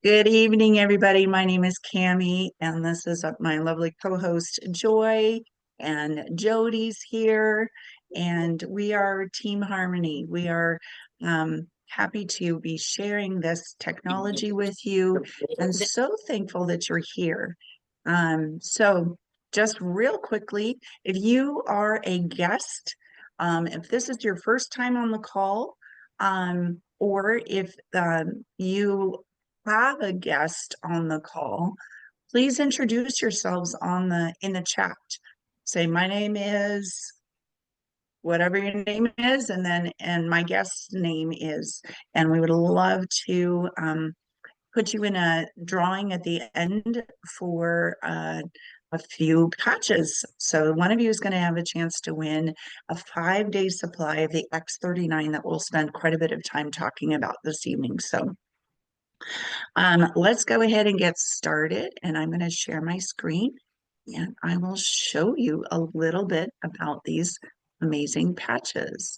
Good evening, everybody. My name is Cami, and this is my lovely co-host Joy, and Jody's here, and we are Team Harmony. We are happy to be sharing this technology with you, and so thankful that you're here. So just real quickly, if you are a guest, if this is your first time on the call, or if you have a guest on the call, please introduce yourselves in the chat. Say my name is whatever your name is, and my guest's name is, and we would love to put you in a drawing at the end for a few patches. So one of you is going to have a chance to win a 5-day supply of the X39 that we'll spend quite a bit of time talking about this evening. So let's go ahead and get started, and I'm going to share my screen and I will show you a little bit about these amazing patches.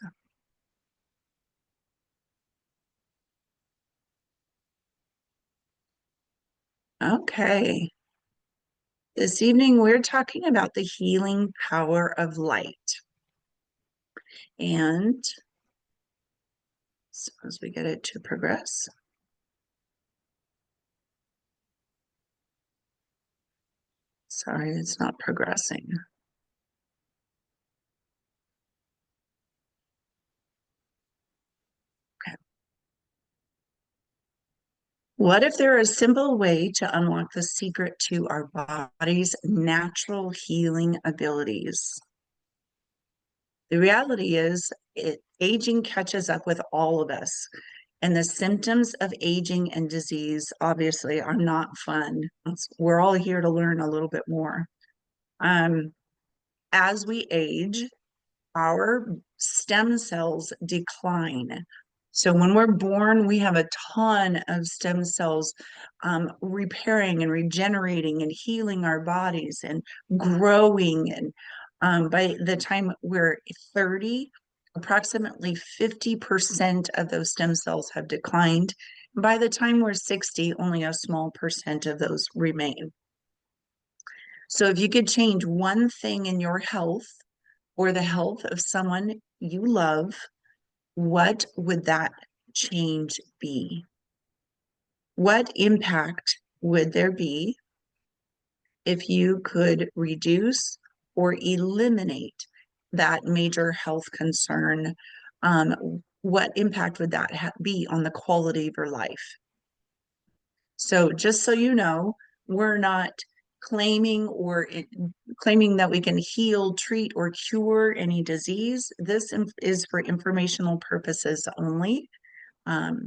Okay, this evening we're talking about the healing power of light. And suppose we get it to progress. Sorry, it's not progressing. Okay. What if there is a simple way to unlock the secret to our body's natural healing abilities? The reality is, aging catches up with all of us, and the symptoms of aging and disease obviously are not fun. We're all here to learn a little bit more. As we age, our stem cells decline. So when we're born, we have a ton of stem cells repairing and regenerating and healing our bodies and growing. And by the time we're 30, approximately 50% of those stem cells have declined. By the time we're 60, only a small percent of those remain. So if you could change one thing in your health or the health of someone you love, what would that change be? What impact would there be if you could reduce or eliminate that major health concern? What impact would that be on the quality of your life? So just so you know, we're not claiming that we can heal, treat, or cure any disease. This is for informational purposes only.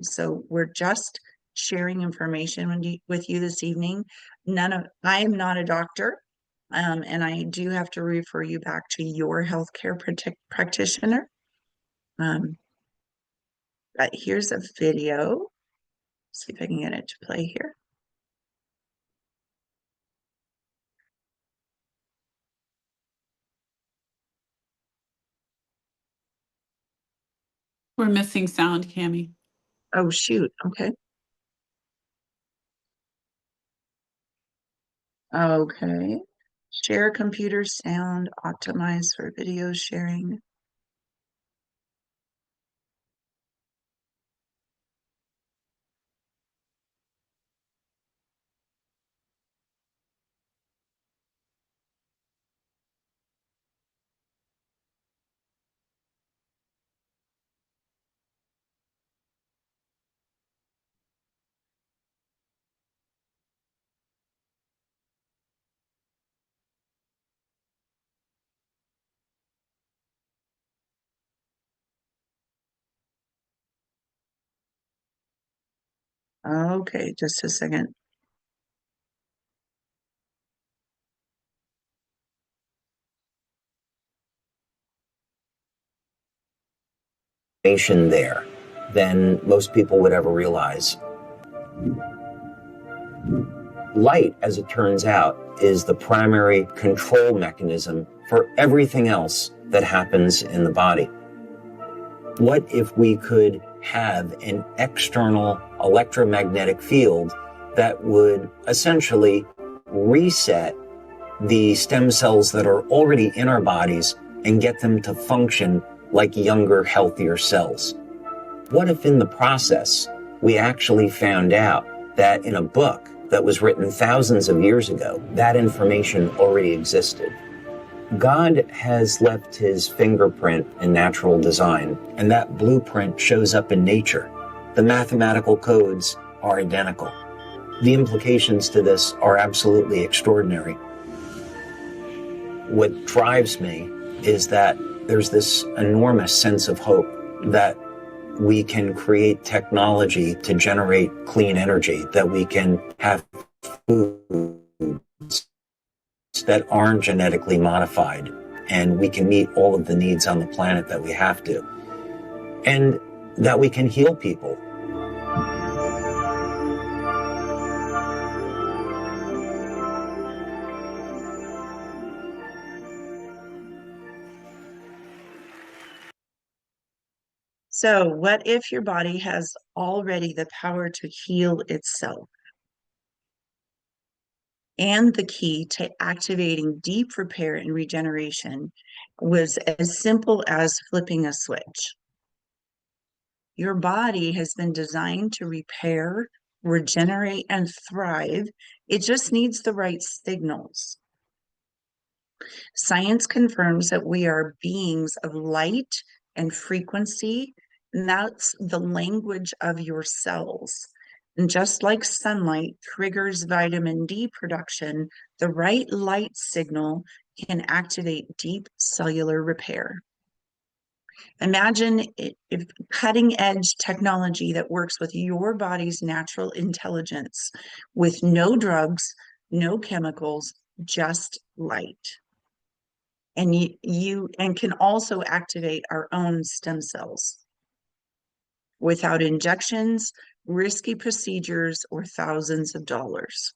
So we're just sharing information with you this evening. I am not a doctor, and I do have to refer you back to your healthcare practitioner. But here's a video. See if I can get it to play here. We're missing sound, Cami. Oh, shoot. Okay. Okay. Share computer sound, optimize for video sharing. Okay, just a second. There than most people would ever realize. Light, as it turns out, is the primary control mechanism for everything else that happens in the body. What if we could have an external electromagnetic field that would essentially reset the stem cells that are already in our bodies and get them to function like younger, healthier cells. What if in the process we actually found out that in a book that was written thousands of years ago, that information already existed? God has left his fingerprint in natural design, and that blueprint shows up in nature. The mathematical codes are identical. The implications to this are absolutely extraordinary. What drives me is that there's this enormous sense of hope that we can create technology to generate clean energy, that we can have foods that aren't genetically modified, and we can meet all of the needs on the planet that we have to, and that we can heal people. So, what if your body has already the power to heal itself? And the key to activating deep repair and regeneration was as simple as flipping a switch. Your body has been designed to repair, regenerate, and thrive. It just needs the right signals. Science confirms that we are beings of light and frequency, and that's the language of your cells. And just like sunlight triggers vitamin D production, the right light signal can activate deep cellular repair. Imagine if cutting edge technology that works with your body's natural intelligence with no drugs, no chemicals, just light. And you can also activate our own stem cells without injections, risky procedures, or thousands of dollars.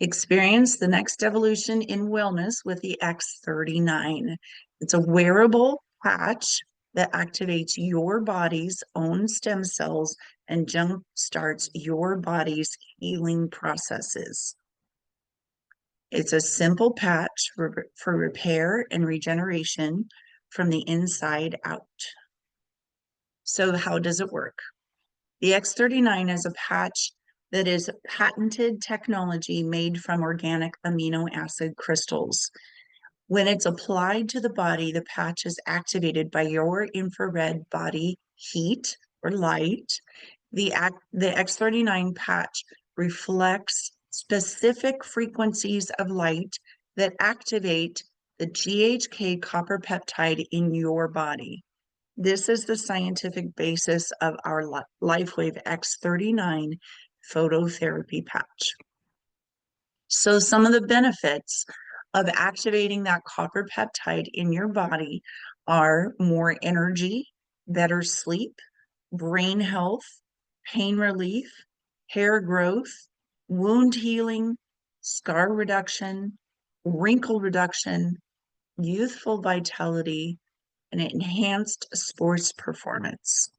Experience the next evolution in wellness with the X39. It's a wearable patch that activates your body's own stem cells and jump starts your body's healing processes. It's a simple patch for repair and regeneration from the inside out. So how does it work? The X39 is a patch that is patented technology made from organic amino acid crystals. When it's applied to the body, the patch is activated by your infrared body heat or light. The X39 patch reflects specific frequencies of light that activate the GHK copper peptide in your body. This is the scientific basis of our LifeWave X39 phototherapy patch. So some of the benefits of activating that copper peptide in your body are more energy, better sleep, brain health, pain relief, hair growth, wound healing, scar reduction, wrinkle reduction, youthful vitality, and enhanced sports performance.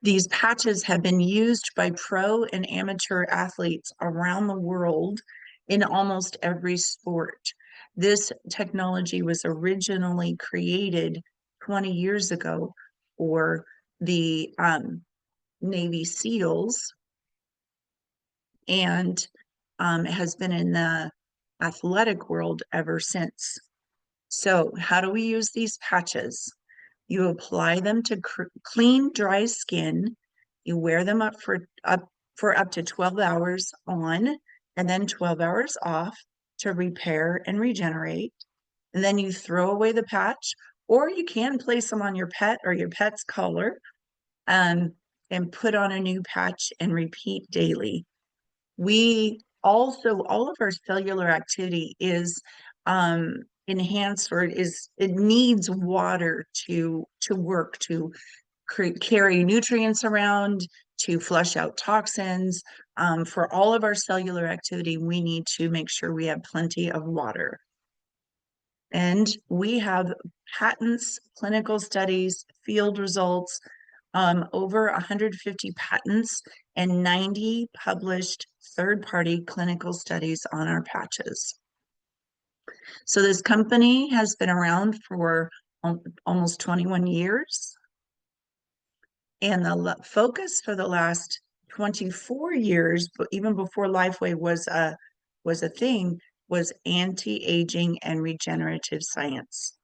These patches have been used by pro and amateur athletes around the world in almost every sport. This technology was originally created 20 years ago for the Navy SEALs and has been in the athletic world ever since. So how do we use these patches? You apply them to clean, dry skin. You wear them up for up to 12 hours on and then 12 hours off to repair and regenerate. And then you throw away the patch, or you can place them on your pet or your pet's collar and put on a new patch and repeat daily. We also, all of our cellular activity is enhanced, or it needs water to work, to carry nutrients around, to flush out toxins. For all of our cellular activity, we need to make sure we have plenty of water. And we have patents, clinical studies, field results over 150 patents, and 90 published third-party clinical studies on our patches. So this company has been around for almost 21 years. And the focus for the last 24 years, but even before LifeWave was a thing, was anti-aging and regenerative science.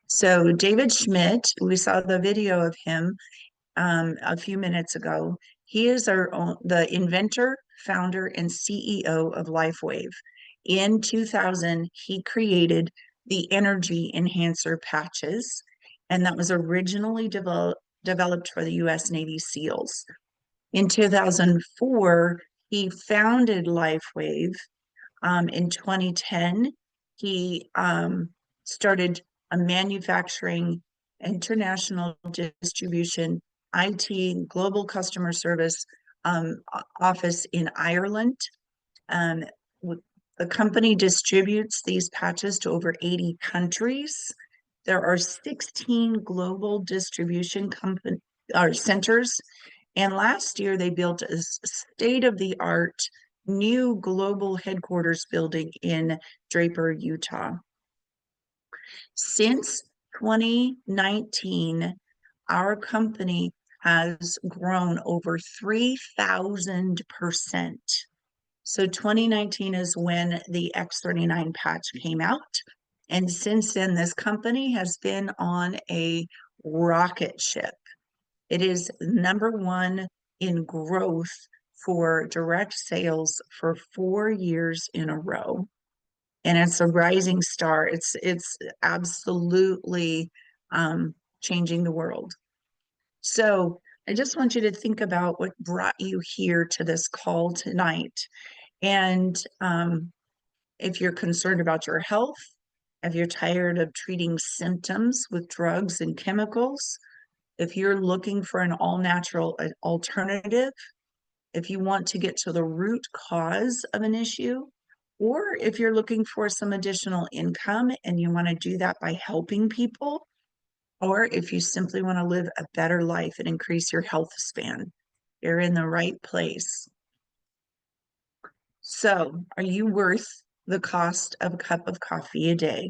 So David Schmidt, we saw the video of him a few minutes ago. He is the inventor, founder, and CEO of LifeWave. In 2000, he created the Energy Enhancer patches, and that was originally developed for the U.S. Navy SEALs. In 2004, he founded LifeWave. In 2010, he started a manufacturing, international distribution, IT, global customer service office in Ireland. Um, the company distributes these patches to over 80 countries. There are 16 global distribution centers. And last year, they built a state-of-the-art new global headquarters building in Draper, Utah. Since 2019, our company has grown over 3,000%. So 2019 is when the X39 patch came out. And since then, this company has been on a rocket ship. It is #1 in growth for direct sales for 4 years in a row. And it's a rising star. It's absolutely changing the world. So I just want you to think about what brought you here to this call tonight. And if you're concerned about your health, if you're tired of treating symptoms with drugs and chemicals, if you're looking for an all-natural alternative, if you want to get to the root cause of an issue, or if you're looking for some additional income and you want to do that by helping people, or if you simply want to live a better life and increase your health span, you're in the right place. So, are you worth the cost of a cup of coffee a day?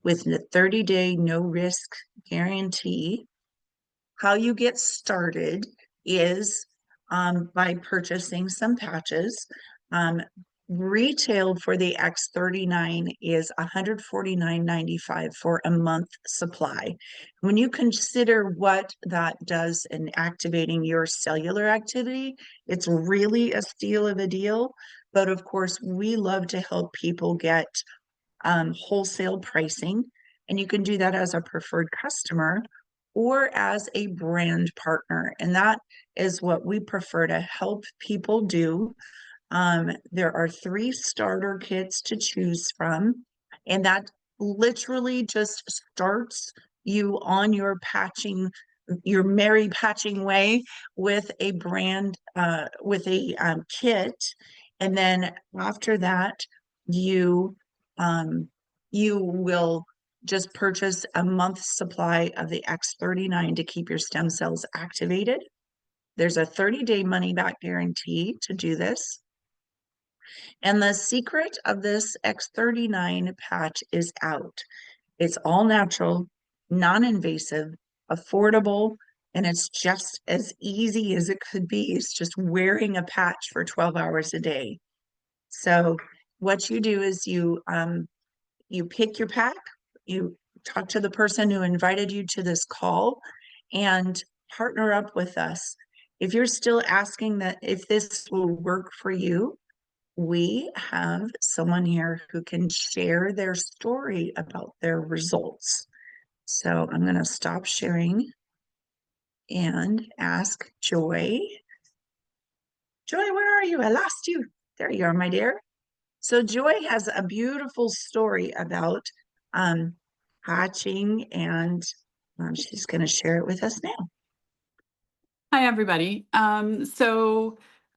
With the 30-day no risk guarantee, how you get started is by purchasing some patches. Retail for the X39 is $149.95 for a month supply. When you consider what that does in activating your cellular activity, it's really a steal of a deal. But of course, we love to help people get wholesale pricing, and you can do that as a preferred customer or as a brand partner. And that is what we prefer to help people do. There are 3 starter kits to choose from, and that literally just starts you on your merry patching way with a brand, with a kit. And then after that, you will just purchase a month's supply of the X39 to keep your stem cells activated. There's a 30-day money-back guarantee to do this. And the secret of this X39 patch is out. It's all natural, non-invasive, affordable, and it's just as easy as it could be. It's just wearing a patch for 12 hours a day. So what you do is you pick your pack, you talk to the person who invited you to this call, and partner up with us. If you're still asking that if this will work for you, we have someone here who can share their story about their results. So I'm going to stop sharing and ask Joy. Joy, where are you? I lost you. There you are, my dear. So Joy has a beautiful story about hatching, and she's going to share it with us now. Hi, everybody.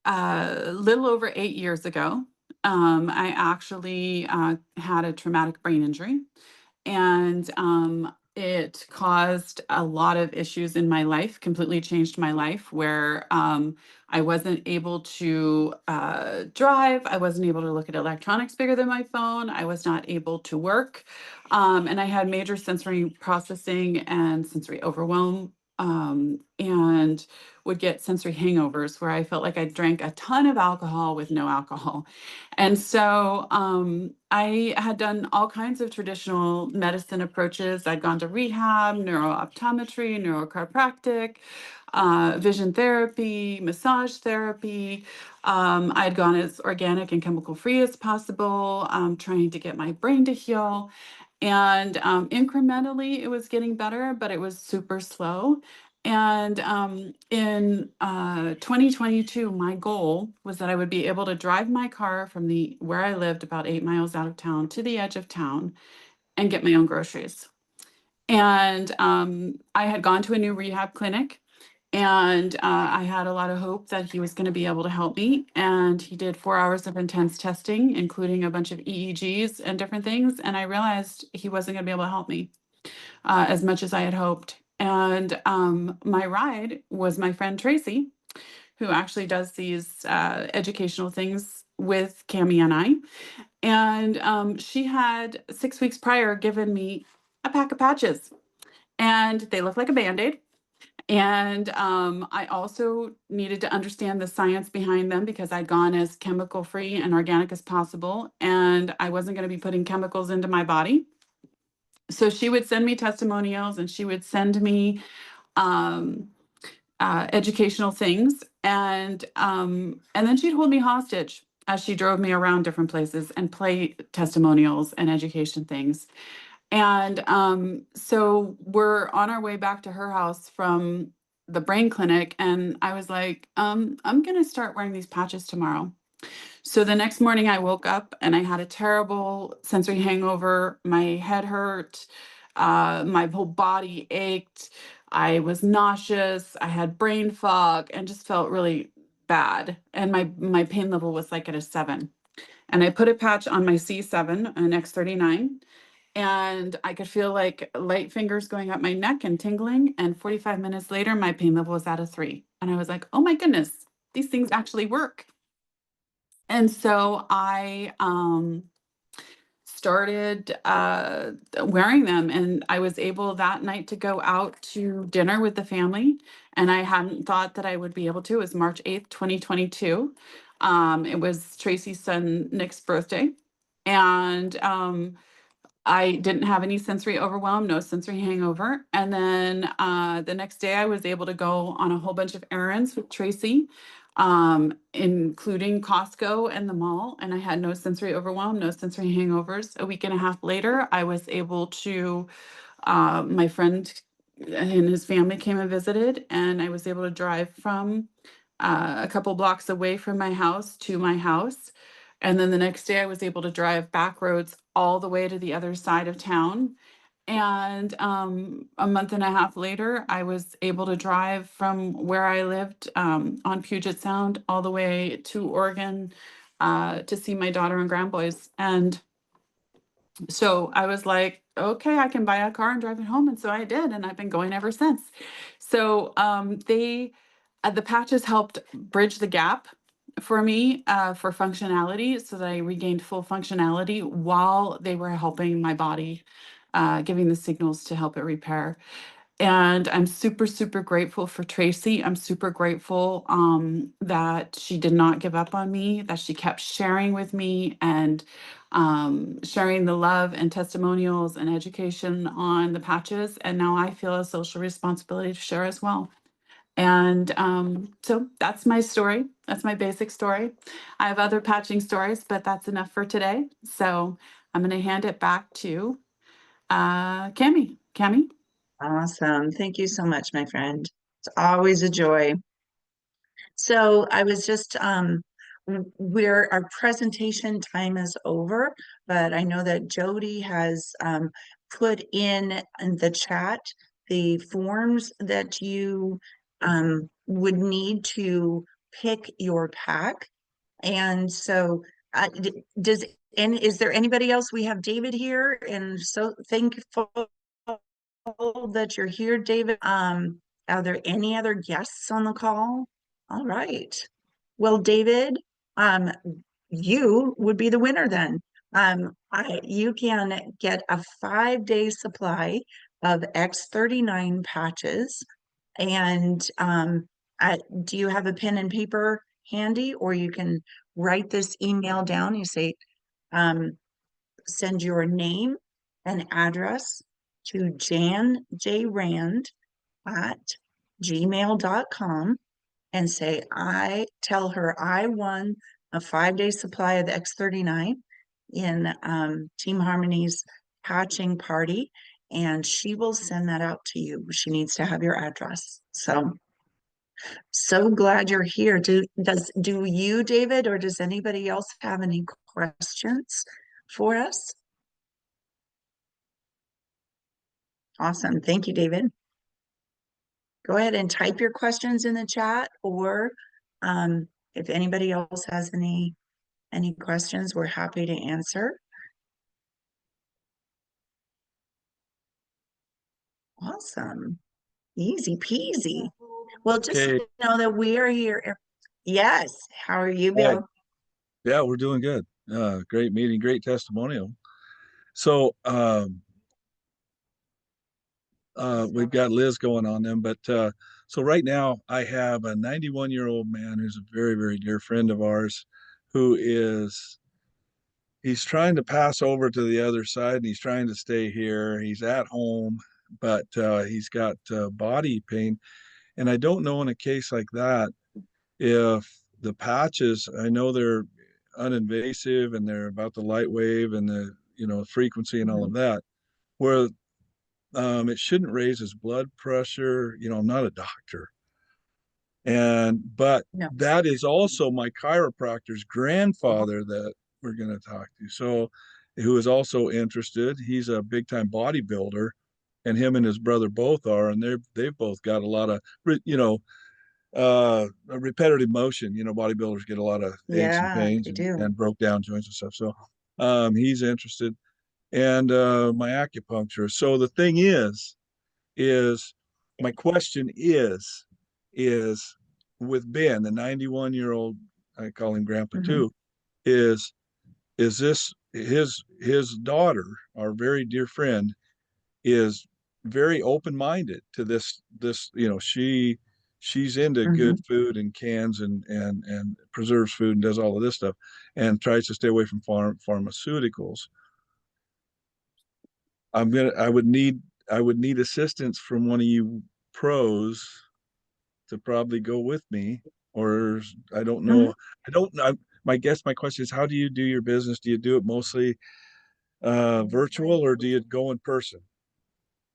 A little over 8 years ago, I actually had a traumatic brain injury. And it caused a lot of issues in my life, completely changed my life, where I wasn't able to drive. I wasn't able to look at electronics bigger than my phone. I was not able to work. And I had major sensory processing and sensory overwhelm, and would get sensory hangovers where I felt like I drank a ton of alcohol with no alcohol. And so I had done all kinds of traditional medicine approaches. I'd gone to rehab, neurooptometry, neurochiropractic, vision therapy, massage therapy. I'd gone as organic and chemical free as possible, trying to get my brain to heal. And incrementally, it was getting better, but it was super slow. And in 2022, my goal was that I would be able to drive my car from the where I lived about 8 miles out of town to the edge of town and get my own groceries. And I had gone to a new rehab clinic, and I had a lot of hope that he was going to be able to help me. And he did 4 hours of intense testing, including a bunch of EEGs and different things. And I realized he wasn't going to be able to help me as much as I had hoped. And my ride was my friend Tracy, who actually does these educational things with Cami and I. And she had 6 weeks prior given me a pack of patches, and they look like a Band-Aid. And I also needed to understand the science behind them because I'd gone as chemical free and organic as possible, and I wasn't going to be putting chemicals into my body. So she would send me testimonials, and she would send me um, educational things, and then she'd hold me hostage as she drove me around different places and play testimonials and education things. And so we're on our way back to her house from the brain clinic, and I was like, I'm gonna start wearing these patches tomorrow. So the next morning I woke up and I had a terrible sensory hangover. My head hurt, my whole body ached. I was nauseous. I had brain fog and just felt really bad. And my pain level was like at a 7. And I put a patch on my C7, an X39, and I could feel like light fingers going up my neck and tingling. And 45 minutes later, my pain level was at a 3. And I was like, oh my goodness, these things actually work. And so I started wearing them, and I was able that night to go out to dinner with the family. And I hadn't thought that I would be able to. It was March 8th, 2022. It was Tracy's son, Nick's birthday. And I didn't have any sensory overwhelm, no sensory hangover. And then the next day, I was able to go on a whole bunch of errands with Tracy, including Costco and the mall. And I had no sensory overwhelm, no sensory hangovers. A week and a half later, I was able to, my friend and his family came and visited, and I was able to drive from a couple blocks away from my house to my house. And then the next day, I was able to drive back roads all the way to the other side of town. And a month and a half later, I was able to drive from where I lived on Puget Sound all the way to Oregon to see my daughter and grandboys. And so I was like, okay, I can buy a car and drive it home. And so I did. And I've been going ever since. So the patches helped bridge the gap for me for functionality so that I regained full functionality while they were helping my body, giving the signals to help it repair. And I'm super, super grateful for Tracy. I'm super grateful that she did not give up on me, that she kept sharing with me and sharing the love and testimonials and education on the patches. And now I feel a social responsibility to share as well. And so that's my story. That's my basic story. I have other patching stories, but that's enough for today. So I'm going to hand it back to Cami. Cami? Awesome. Thank you so much, my friend. It's always a joy. So I was just we're our presentation time is over, but I know that Jody has put in the chat the forms that you would need to pick your pack. And so does and is there anybody else? We have David here, and so thankful that you're here, David. Are there any other guests on the call? All right. Well, David, um, you would be the winner then. You can get a 5-day supply of X39 patches. And do you have a pen and paper handy, or you can write this email down? You say, um, send your name and address to janjrand at gmail.com and say, I tell her I won a 5-day supply of X39 in Team Harmony's patching party, and she will send that out to you. She needs to have your address. So glad you're here. Do you, David, or does anybody else have any questions for us? Awesome. Thank you, David. Go ahead and type your questions in the chat, or if anybody else has any questions, we're happy to answer. Awesome. Easy peasy. Well, just Okay. know that we are here. Yes. How are you, Hi. Bill? Yeah, we're doing good. Great meeting, great testimonial. So we've got Liz going on them, but so right now I have a 91-year-old man who's a very, very dear friend of ours who he's trying to pass over to the other side and he's trying to stay here. He's at home, but he's got body pain. And I don't know in a case like that if the patches, I know they're uninvasive and they're about the light wave and the frequency and all Mhm. of that, where it shouldn't raise his blood pressure. I'm not a doctor, but No. that is also my chiropractor's grandfather that we're going to talk to. So, who is also interested. He's a big time bodybuilder, and him and his brother both are, and they've both got a lot of a repetitive motion. Bodybuilders get a lot of aches and Yeah, pains they and, do. and broke down joints and stuff. So he's interested. And my acupuncturist. So the thing is my question is with Ben, the 91-year-old, I call him grandpa Mhm. too, is this his daughter, our very dear friend, is very open-minded to this she's into good Mhm. food and cans and preserves food and does all of this stuff and tries to stay away from pharmaceuticals. I would need assistance from one of you pros to probably go with me, or I don't Mhm. know. I don't know. My question is, how do you do your business? Do you do it mostly virtual or do you go in person?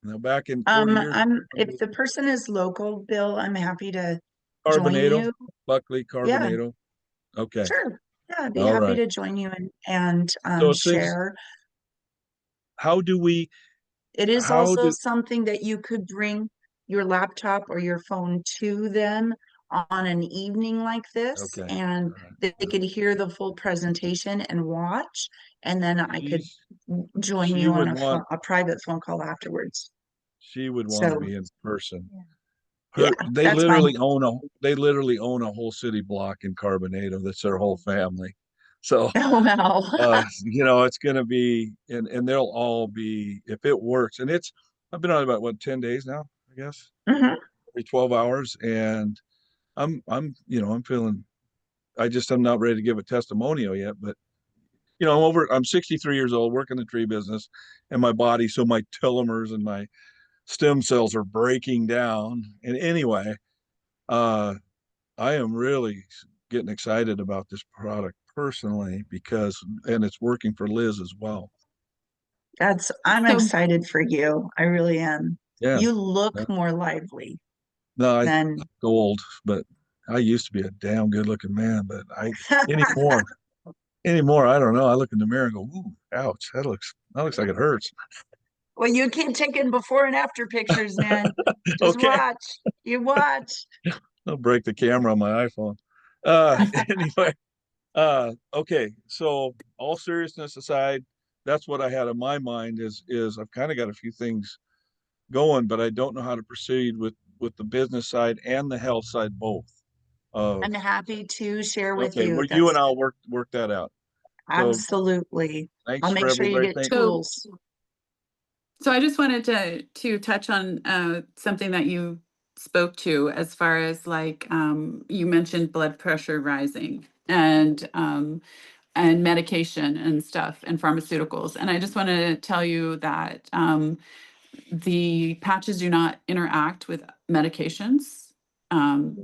Now, back in 40 years, If the person is local, Bill, I'm happy to join Carbonado, you. Buckley Yeah, Carbonado. Okay. sure. Yeah, I'd be All happy right. to join you and So since share. how do we It is how also do something that you could bring your laptop or your phone to them on an evening like this, okay. and All right. they All right. could hear the full presentation and watch, and then I could She's join she you on would want a private phone call afterwards. she would want to So, be in person. yeah, They that's fine. literally own a whole city block in Carbonado. That's their whole family. So Oh, wow. it's gonna be and they'll all be if it works. And I've been on about 10 days now, I guess, Mhm. every 12 hours. And I'm feeling I'm not ready to give a testimonial yet, but I'm 63 years old, working the tree business, and my body, so my telomeres and my stem cells are breaking down. And anyway, uh I am really getting excited about this product personally and it's working for Liz as well. I'm So, excited for you. I really am. Yeah. You look Yeah. more lively No, I'm than old, but I used to be a damn good looking man, but anymore, I don't know. I look in the mirror and go, ooh, ouch, that looks like it hurts. well, you keep taking before and after pictures, man. Just Okay. watch. You watch. I'll break the camera on my iPhone. Anyway, okay. So all seriousness aside, that's what I had in my mind is I've kind of got a few things going, but I don't know how to proceed with the business side and the health side both. I'm happy to share with Okay, you. well, you and That's I'll work that out. So absolutely. I'll thanks for make sure you everybody. get Thank So, tools. so I just wanted to touch on something that you spoke to as far as like you mentioned blood pressure rising and medication and stuff and pharmaceuticals. And I just want to tell you that the patches do not interact with medications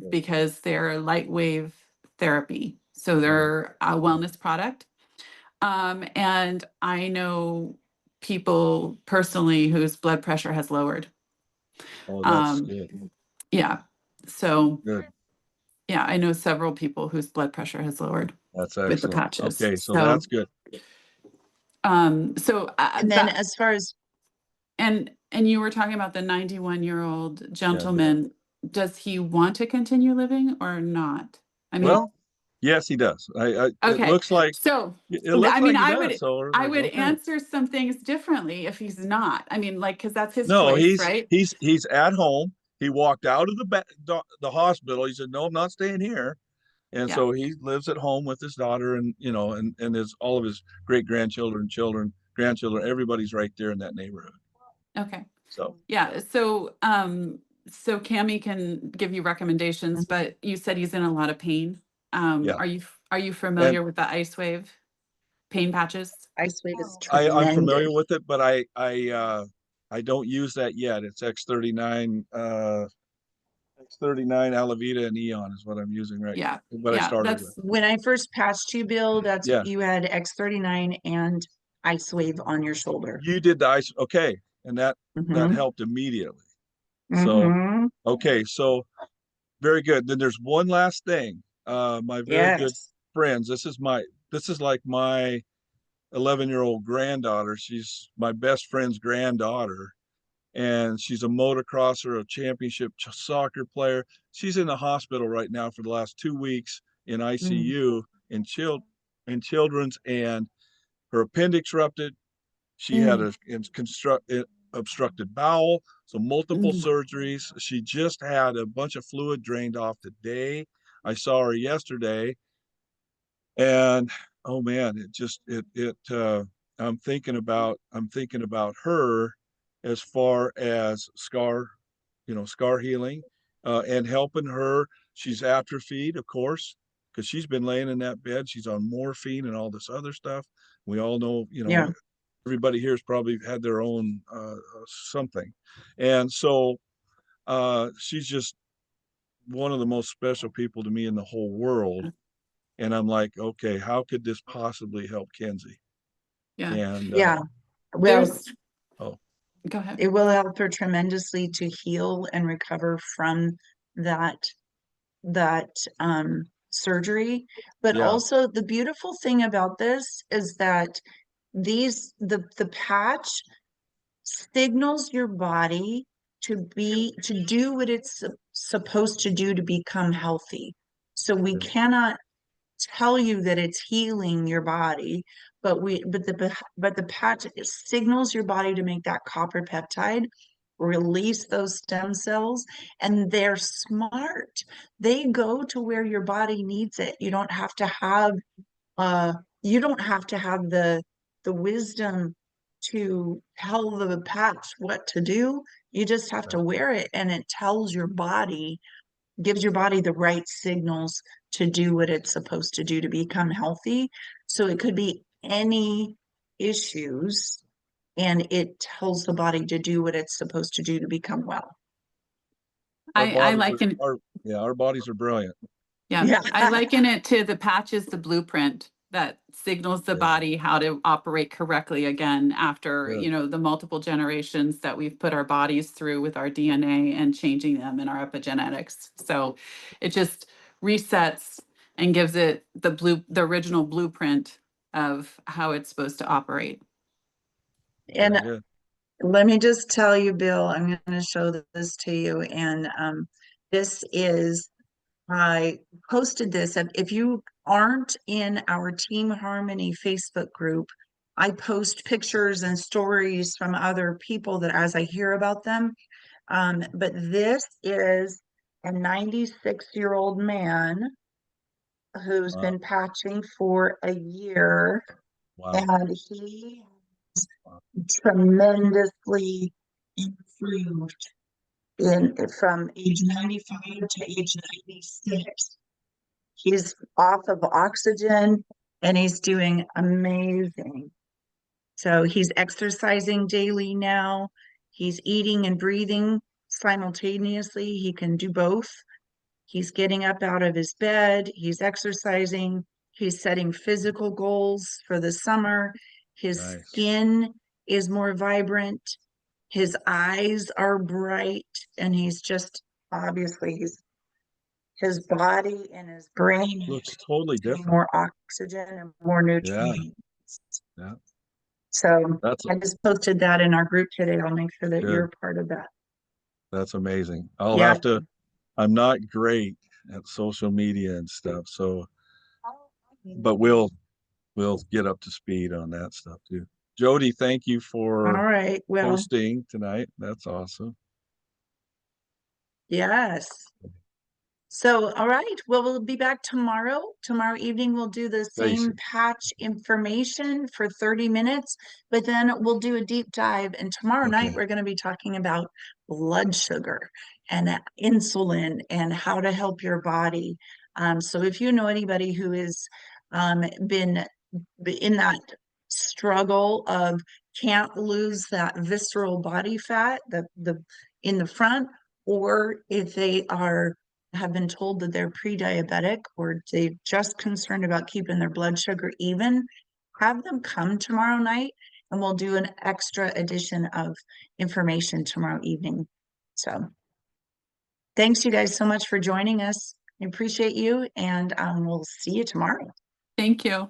because they're light wave therapy. So they're a wellness product. And I know people personally whose blood pressure has lowered. Oh, that's Um, good. yeah. So, Good. yeah, I know several people whose blood pressure has lowered That's with the excellent. patches. Okay, so So, that's good. And then that as far as and you were talking about the 91-year-old Yeah, go ahead. gentleman. Does he want to continue living or not? I mean, Well, yes, he does. It okay. looks like So, I mean, he does. So we're I like, would okay. answer some things differently if he's not. I mean, like, because that's his No, choice, right? he's at home. He walked out of the hospital. He said, "No, I'm not staying here." And Yeah. so he lives at home with his daughter, and and his all of his great grandchildren, children, grandchildren. Everybody's right there in that neighborhood. Okay. So Yeah. So Cami can give you recommendations, but you said he's in a lot of pain. yeah, Are you and familiar with the ice wave pain patches? Ice Wave is I'm tremendous. familiar with it, but I don't use that yet. It's X39 X39 Alavita and Eon is what I'm using right. Yeah. What I Yeah. started with. That's When I first patched you, Bill, that's Yeah, you had X39 and Ice Wave on your shoulder. you did the ice. Okay, and that Mm-hmm. helped immediately. So Mm-hmm. okay, so very good. Then there's one last thing. My very good Yes. friends. This is like my 11-year-old granddaughter. She's my best friend's granddaughter, and she's a motocrosser, a championship soccer player. She's in the hospital right now for the last 2 weeks in Mm. ICU in children's, and her appendix ruptured. She had Mm. a obstructed bowel, so multiple mm, surgeries. She just had a bunch of fluid drained off today. I saw her yesterday, and oh man, it just it I'm thinking about her as far as scar healing, and helping her. She's atrophied, of course, because she's been laying in that bed. She's on morphine and all this other stuff. We all know, Yeah. everybody here's probably had their own something, and so she's just one of the most special people to me in the whole world. And I'm like, okay, how could this possibly help Kenzie? yeah. And Yeah. Well, There's oh Go ahead. it will help her tremendously to heal and recover from that that surgery. But yeah, also the beautiful thing about this is that the patch signals your body to do what it's supposed to do to become healthy. So we cannot tell you that it's healing your body, but the patch signals your body to make that copper peptide, release those stem cells, and they're smart. They go to where your body needs it. Uh you don't have to have the wisdom to tell the patch what to do. You just have to wear it, and it tells your body, gives your body the right signals to do what it's supposed to do to become healthy. So it could be any issues, and it tells the body to do what it's supposed to do to become well. I liken our bodies are brilliant. Yeah, Yeah. I liken it to the patch is the blueprint that signals the Yeah, body how to operate correctly again after, good. the multiple generations that we've put our bodies through with our DNA and changing them in our epigenetics. So it just resets and gives it the original blueprint of how it's supposed to operate. Very And good. let me just tell you, Bill, I'm going to show this to you. And this is, I posted this. If you aren't in our Team Harmony Facebook group, I post pictures and stories from other people that as I hear about them. But this is a 96-year-old man who's Wow. been patching for a year, Wow. and he tremendously improved from age 95 to age 96. He's off of oxygen and he's doing amazing. So he's exercising daily now. He's eating and breathing simultaneously. He can do both. He's getting up out of his bed. He's exercising. He's setting physical goals for the summer. His Nice. skin is more vibrant. His eyes are bright. And he's just obviously his body and his brain Looks totally getting different. more oxygen and more Yeah. nutrients. Yeah. So That's I just posted that in our group today. I'll make sure that good. you're a part of that. That's amazing. I'll Yeah. have to, I'm not great at social media and stuff, so, but we'll get up to speed on that stuff too. Jody, thank you All for right. Well, hosting tonight. That's awesome. yes. So, all right. Well, we'll be back tomorrow. Tomorrow evening, we'll do the same Tracy. patch information for 30 minutes, but then we'll do a deep dive. And tomorrow night, Okay. we're going to be talking about blood sugar and insulin and how to help your body. So if you know anybody who has been in that struggle of can't lose that visceral body fat, the in the front, or if they have been told that they're pre-diabetic or they're just concerned about keeping their blood sugar even, have them come tomorrow night and we'll do an extra edition of information tomorrow evening. So thanks you guys so much for joining us. I appreciate you, and we'll see you tomorrow. Thank you.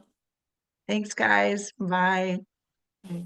Thanks, guys. Bye. Okay.